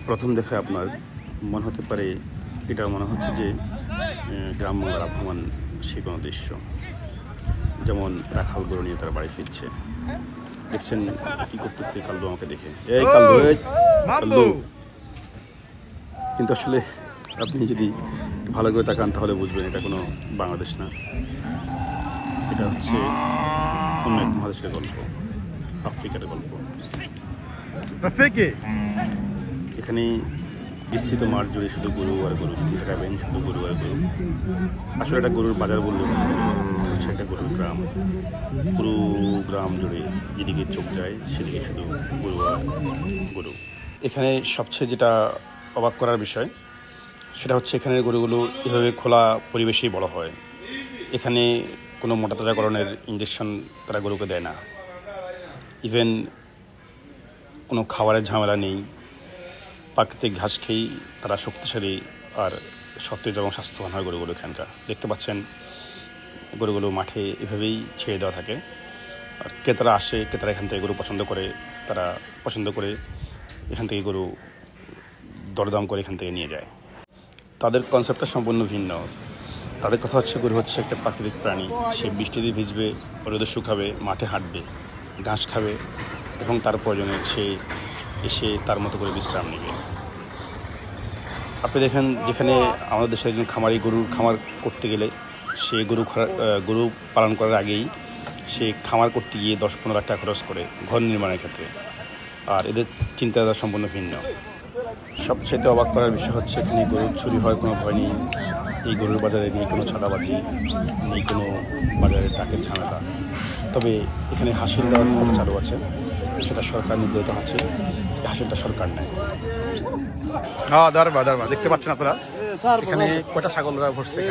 প্রথম দেখে আপনার মনে হতে পারে, এটা মনে হচ্ছে যে গ্রাম বাংলার আবহমান সে কোনো দৃশ্য। যেমন রাখাল গরু নিয়ে তারা বাড়ি ফিরছে, দেখছেন কি করতেছে কাল্লু আমাকে দেখে, এই কাল্লু, এই কাল্লু। কিন্তু আসলে আপনি যদি ভালো করে তাকান তাহলে বুঝবেন এটা কোনো বাংলাদেশ না, এটা হচ্ছে অন্য এক মহাদেশের গল্প, আফ্রিকার গল্প। এখানে বিস্তৃত মাঠ জুড়ে শুধু গরু আর গরু, দেখাবেন শুধু গরু আর গরু। আসলে এটা গরুর বাজার বললে হচ্ছে একটা গরুর গ্রাম। পুরো গ্রাম জুড়ে যেদিকে চোখ যায় সেদিকে শুধু গরু আর গরু। এখানে সবচেয়ে যেটা অবাক করার বিষয় সেটা হচ্ছে এখানের গরুগুলো এভাবে খোলা পরিবেশেই বড় হয়। এখানে কোনো মোটাতাজাকরণের ইঞ্জেকশন তারা গরুকে দেয় না, ইভেন কোনো খাবারের ঝামেলা নেই। প্রাকৃতিক ঘাস খেয়েই তারা শক্তিশালী আর সতেজ এবং স্বাস্থ্যবান হয় গরুগুলো এখানকার। দেখতে পাচ্ছেন গরুগুলো মাঠে এভাবেই ছেড়ে দেওয়া থাকে, আর ক্রেতারা আসে, ক্রেতারা এখান থেকে গরু পছন্দ করে, তারা পছন্দ করে এখান থেকে গরু দরদাম করে এখান থেকে নিয়ে যায়। তাদের কনসেপ্টটা সম্পূর্ণ ভিন্ন। তাদের কথা হচ্ছে গরু হচ্ছে একটা প্রাকৃতিক প্রাণী, সে বৃষ্টিতে ভিজবে, রোদে শুকাবে, মাঠে হাঁটবে, ঘাস খাবে এবং তার প্রয়োজনে সে এসে তার মতো করে বিশ্রাম নেবে। আপনি দেখেন যেখানে আমাদের দেশের একজন খামারি গরুর খামার করতে গেলে সে গরু পালন করার আগেই সে খামার করতে গিয়ে 10-15 লাখ টাকা খরচ করে ঘর নির্মাণের ক্ষেত্রে, আর এদের চিন্তাধারা সম্পূর্ণ ভিন্ন। সবচেয়ে অবাক করার বিষয় হচ্ছে এখানে গরুর চুরি হওয়ার কোনো ভয় নেই। এই গরুর বাজারে নেই কোনো ছাদাবাজি, নেই কোনো বাজারে টাকের ঝামেলা। তবে এখানে হাসিল দেওয়ার কথা চালু আছে, সেটা সরকার নির্ধারিত আছে, হাসিলটা সরকার নেয়। দাঁড়বা দেখতে পাচ্ছেন আপনারা এখানে কয়টা ছাগল ভরছে,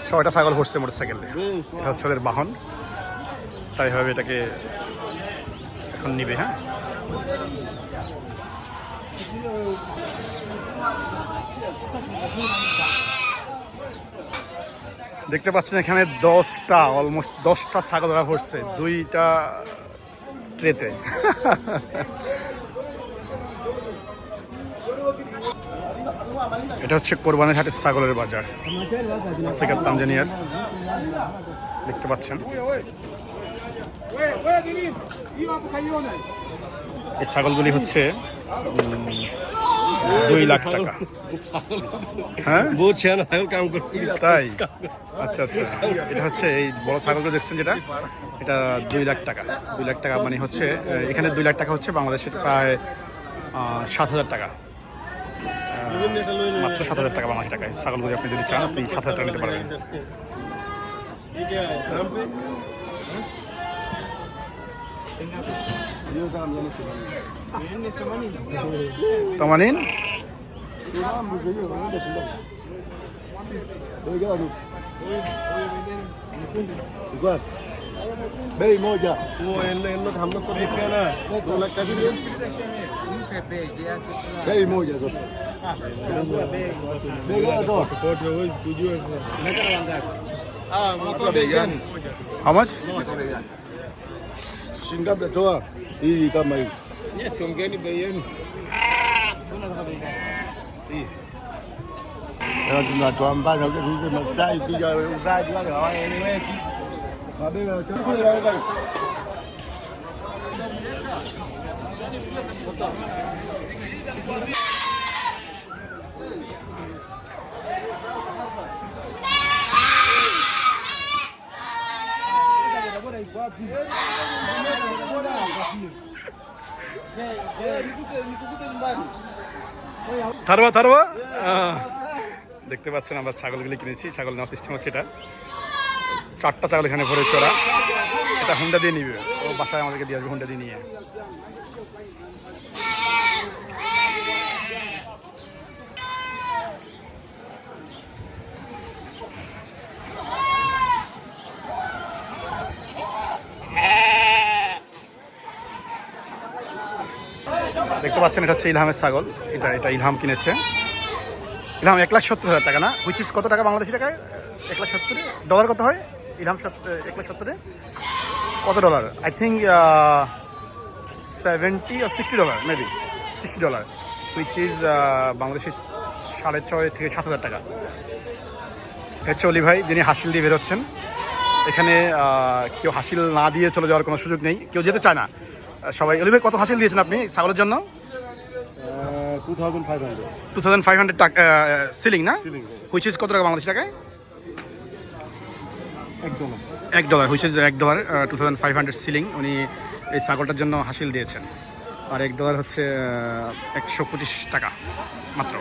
6টা ছাগল ভরছে মোটরসাইকেলে। এটা হচ্ছে ওদের বাহন, তাই ভাবে এটাকে এখন নিবে। হ্যাঁ, দেখতে পাচ্ছেন এখানে অলমোস্ট 10টা ছাগল ধরা পড়ছে 2টা ট্রেতে। এটা হচ্ছে কোরবানির হাটের ছাগলের বাজার, আফ্রিকার তানজানিয়ার। দেখতে পাচ্ছেন এই ছাগলগুলি হচ্ছে 2 লাখ টাকা। হ্যাঁ, তাই? আচ্ছা আচ্ছা, এটা হচ্ছে এই বড় ছাগলগুলো দেখছেন যেটা, এটা 2 লাখ টাকা। 2 লাখ টাকা মানে হচ্ছে এখানে 2 লাখ টাকা হচ্ছে বাংলাদেশের প্রায় 7,000 টাকা, মাত্র 7,000 টাকা বাংলাদেশ টাকায়। ছাগলগুলি আপনি যদি চান আপনি 7,000 টাকা নিতে পারবেন। Tamanin? Bei moja. Bei moja zote. How much? Shingapi toa hii kama hii. Yes, ongeni bei yenu. Tunatoambana hizo Masai kuja wauzaji wale hawaeleweki. Wabeba chakula wale. থারবা দেখতে পাচ্ছেন আমরা ছাগলগুলি কিনেছি। ছাগল নেওয়ার সিস্টেম হচ্ছে এটা, 4টা ছাগল এখানে ভরে চড়া। এটা হুন্ডা দিয়ে নিবে, ও বাসায় আমাদেরকে দিয়ে আসবে হুন্ডা দিয়ে নিয়ে। দেখতে পাচ্ছেন এটা হচ্ছে ইলহামের ছাগল। এটা ইলহাম কিনেছে। ইলহাম 1,70,000 টাকা না, হুইচ ইজ কত টাকা বাংলাদেশি টাকায়? 1,70,000 ডলার কত হয়? ইলহাম 1,70,000 কত dollar? I think $70 or $60, maybe $60। Which is বাংলাদেশের 6,500 থেকে 7,000 টাকা। হচ্ছে অলি ভাই, যিনি হাসিল দিয়ে বেরোচ্ছেন। এখানে কেউ হাসিল না দিয়ে চলে যাওয়ার কোনো সুযোগ নেই, কেউ যেতে চায় না সবাই। অলি ভাই, কত হাসিল দিয়েছেন আপনি ছাগলের জন্য? 2,500 টাকা সিলিং না? হুইচ ইজ কত টাকা বাংলাদেশ টাকায়? $1, হুইচ ইজ $1, 2,500 সিলিং উনি এই ছাগলটার জন্য হাসিল দিয়েছেন। আর $1 হচ্ছে 125 টাকা মাত্র।